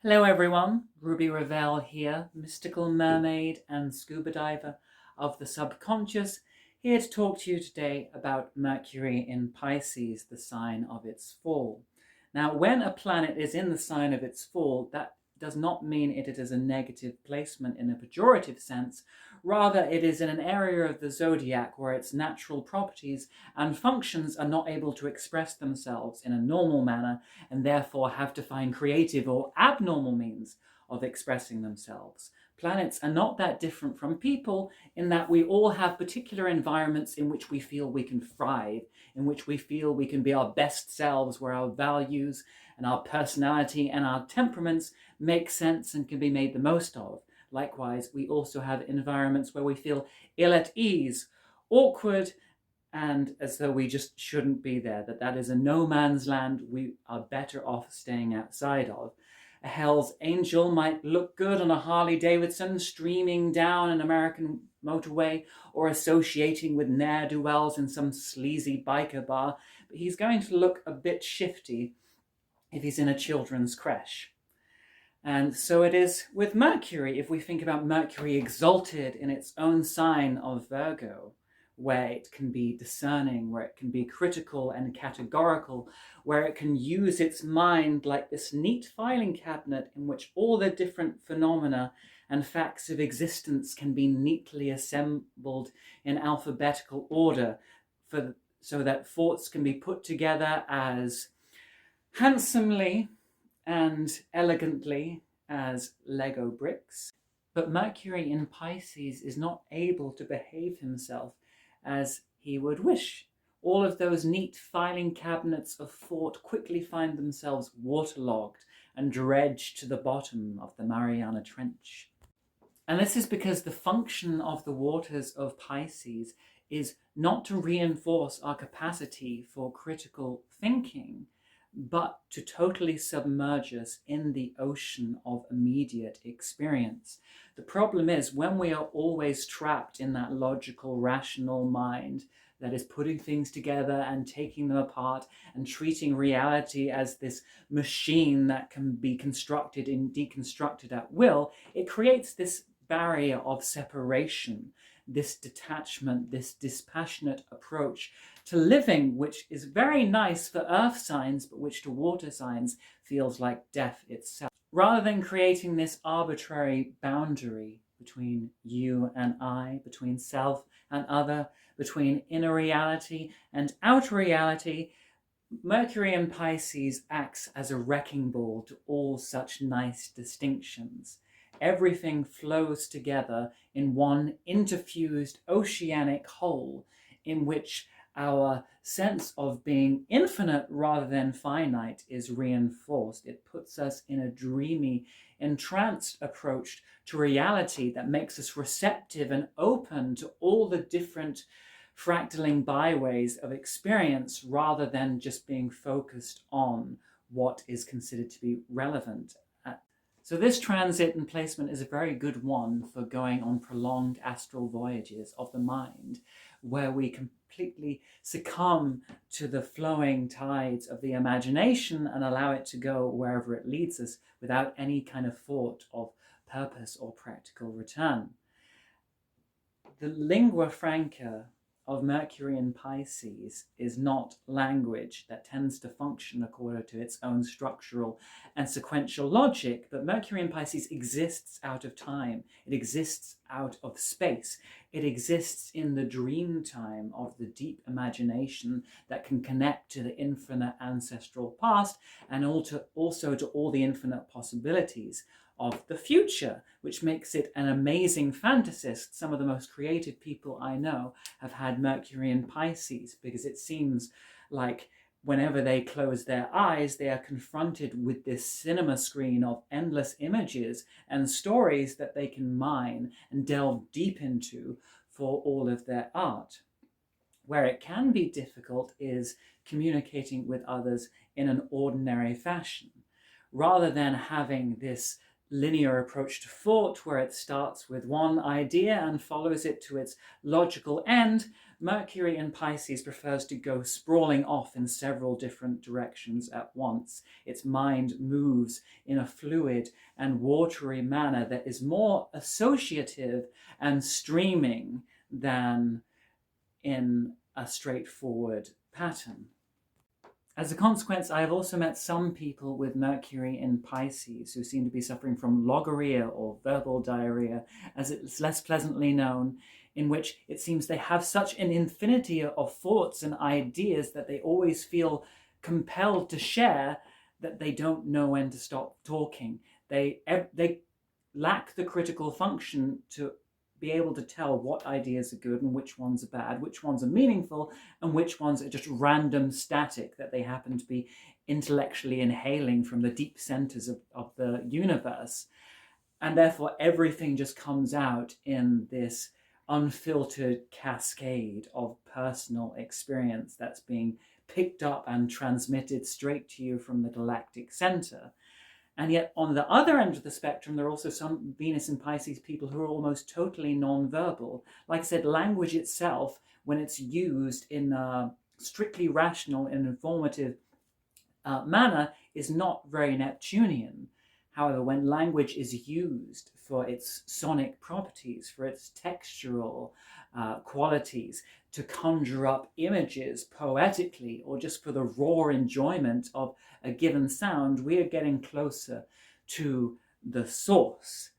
Hello everyone, Ruby Ravel here, mystical mermaid and scuba diver of the subconscious, here to talk to you today about Mercury in Pisces, the sign of its fall. Now, when a planet is in the sign of its fall, that does not mean it is a negative placement in a pejorative sense. Rather, it is in an area of the zodiac where its natural properties and functions are not able to express themselves in a normal manner and therefore have to find creative or abnormal means of expressing themselves. Planets are not that different from people in that we all have particular environments in which we feel we can thrive, in which we feel we can be our best selves, where our values and our personality and our temperaments make sense and can be made the most of. Likewise, we also have environments where we feel ill at ease, awkward, and as though we just shouldn't be there, that is a no man's land we are better off staying outside of. A Hell's Angel might look good on a Harley Davidson streaming down an American motorway or associating with ne'er-do-wells in some sleazy biker bar, but he's going to look a bit shifty if he's in a children's creche. And so it is with Mercury. If we think about Mercury exalted in its own sign of Virgo, where it can be discerning, where it can be critical and categorical, where it can use its mind like this neat filing cabinet in which all the different phenomena and facts of existence can be neatly assembled in alphabetical order so that thoughts can be put together as handsomely and elegantly as Lego bricks. But Mercury in Pisces is not able to behave himself as he would wish. All of those neat filing cabinets of thought quickly find themselves waterlogged and dredged to the bottom of the Mariana Trench. And this is because the function of the waters of Pisces is not to reinforce our capacity for critical thinking, but to totally submerge us in the ocean of immediate experience. The problem is when we are always trapped in that logical, rational mind that is putting things together and taking them apart and treating reality as this machine that can be constructed and deconstructed at will, it creates this barrier of separation, this detachment, this dispassionate approach to living, which is very nice for earth signs, but which to water signs feels like death itself. Rather than creating this arbitrary boundary between you and I, between self and other, between inner reality and outer reality, Mercury in Pisces acts as a wrecking ball to all such nice distinctions. Everything flows together in one interfused oceanic whole in which our sense of being infinite rather than finite is reinforced. It puts us in a dreamy, entranced approach to reality that makes us receptive and open to all the different fractaling byways of experience rather than just being focused on what is considered to be relevant. So this transit and placement is a very good one for going on prolonged astral voyages of the mind, where we completely succumb to the flowing tides of the imagination and allow it to go wherever it leads us without any kind of thought of purpose or practical return. The lingua franca of Mercury in Pisces is not language that tends to function according to its own structural and sequential logic, but Mercury in Pisces exists out of time. It exists out of space. It exists in the dream time of the deep imagination that can connect to the infinite ancestral past and also to all the infinite possibilities of the future, which makes it an amazing fantasist. Some of the most creative people I know have had Mercury in Pisces because it seems like whenever they close their eyes, they are confronted with this cinema screen of endless images and stories that they can mine and delve deep into for all of their art. Where it can be difficult is communicating with others in an ordinary fashion. Rather than having this linear approach to thought, where it starts with one idea and follows it to its logical end, Mercury in Pisces prefers to go sprawling off in several different directions at once. Its mind moves in a fluid and watery manner that is more associative and streaming than in a straightforward pattern. As a consequence, I have also met some people with Mercury in Pisces who seem to be suffering from logorrhea, or verbal diarrhea, as it's less pleasantly known, in which it seems they have such an infinity of thoughts and ideas that they always feel compelled to share that they don't know when to stop talking. They lack the critical function to be able to tell what ideas are good and which ones are bad, which ones are meaningful, and which ones are just random static that they happen to be intellectually inhaling from the deep centers of the universe. And therefore, everything just comes out in this unfiltered cascade of personal experience that's being picked up and transmitted straight to you from the galactic center. And yet, on the other end of the spectrum, there are also some Venus and Pisces people who are almost totally non-verbal. Like I said, language itself, when it's used in a strictly rational and informative manner, is not very Neptunian. However, when language is used for its sonic properties, for its textural qualities, to conjure up images poetically, or just for the raw enjoyment of a given sound, we are getting closer to the source.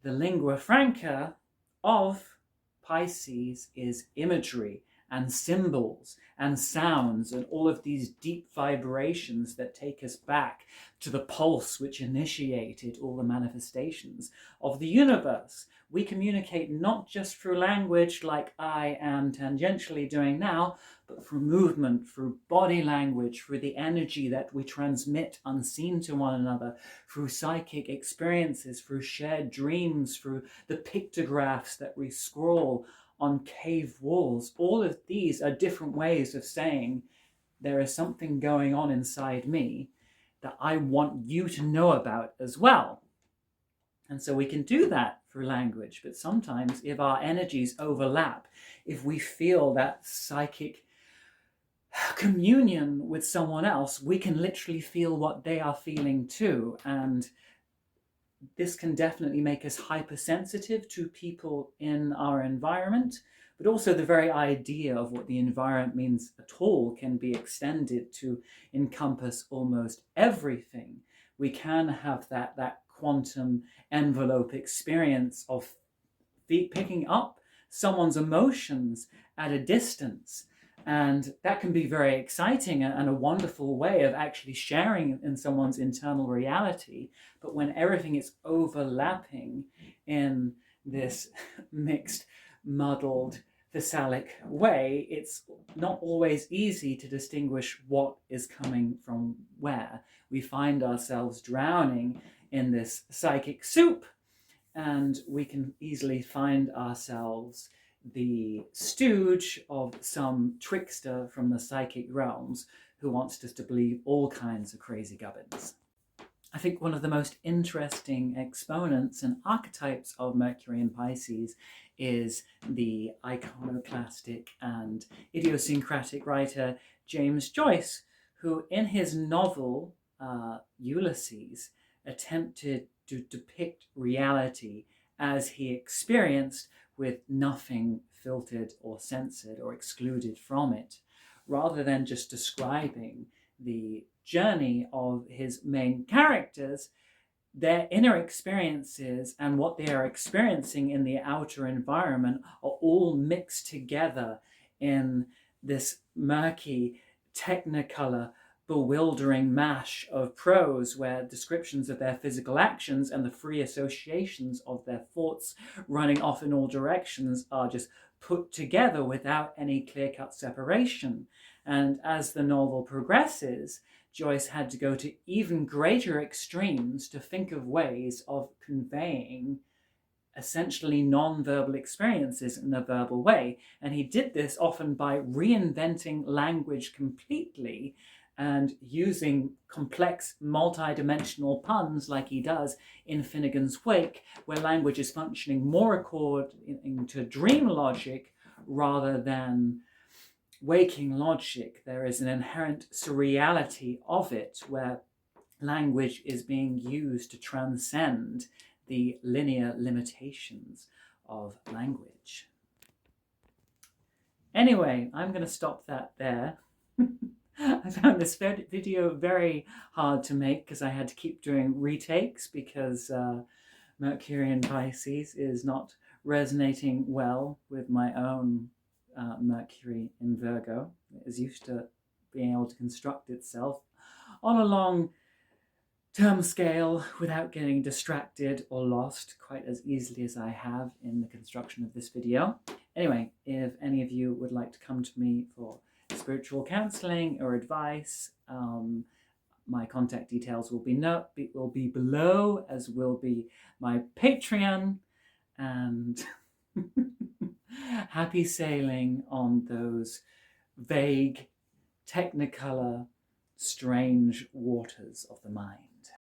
The lingua franca of Pisces is imagery and symbols and sounds and all of these deep vibrations that take us back to the pulse which initiated all the manifestations of the universe. We communicate not just through language like I am tangentially doing now, but through movement, through body language, through the energy that we transmit unseen to one another, through psychic experiences, through shared dreams, through the pictographs that we scroll on cave walls. All of these are different ways of saying there is something going on inside me that I want you to know about as well. And so we can do that through language, but sometimes if our energies overlap, if we feel that psychic communion with someone else, we can literally feel what they are feeling too. And this can definitely make us hypersensitive to people in our environment, but also the very idea of what the environment means at all can be extended to encompass almost everything. We can have that quantum envelope experience of picking up someone's emotions at a distance. And that can be very exciting and a wonderful way of actually sharing in someone's internal reality. But when everything is overlapping in this mixed, muddled, thessalic way, it's not always easy to distinguish what is coming from where. We find ourselves drowning in this psychic soup, and we can easily find ourselves the stooge of some trickster from the psychic realms who wants us to believe all kinds of crazy gubbins. I think one of the most interesting exponents and archetypes of Mercury in Pisces is the iconoclastic and idiosyncratic writer James Joyce, who in his novel Ulysses attempted to depict reality as he experienced, with nothing filtered or censored or excluded from it, rather than just describing the journey of his main characters. Their inner experiences and what they are experiencing in the outer environment are all mixed together in this murky, technicolor, bewildering mash of prose, where descriptions of their physical actions and the free associations of their thoughts running off in all directions are just put together without any clear-cut separation. And as the novel progresses, Joyce had to go to even greater extremes to think of ways of conveying essentially non-verbal experiences in a verbal way. And he did this often by reinventing language completely and using complex multi-dimensional puns like he does in Finnegan's Wake, where language is functioning more according to dream logic rather than waking logic. There is an inherent surreality of it, where language is being used to transcend the linear limitations of language. Anyway, I'm going to stop that there. I found this video very hard to make because I had to keep doing retakes because Mercury in Pisces is not resonating well with my own Mercury in Virgo. It is used to being able to construct itself on a long-term scale without getting distracted or lost quite as easily as I have in the construction of this video. Anyway, if any of you would like to come to me for spiritual counseling or advice, my contact details will be below, as will be my Patreon, and happy sailing on those vague, technicolor, strange waters of the mind.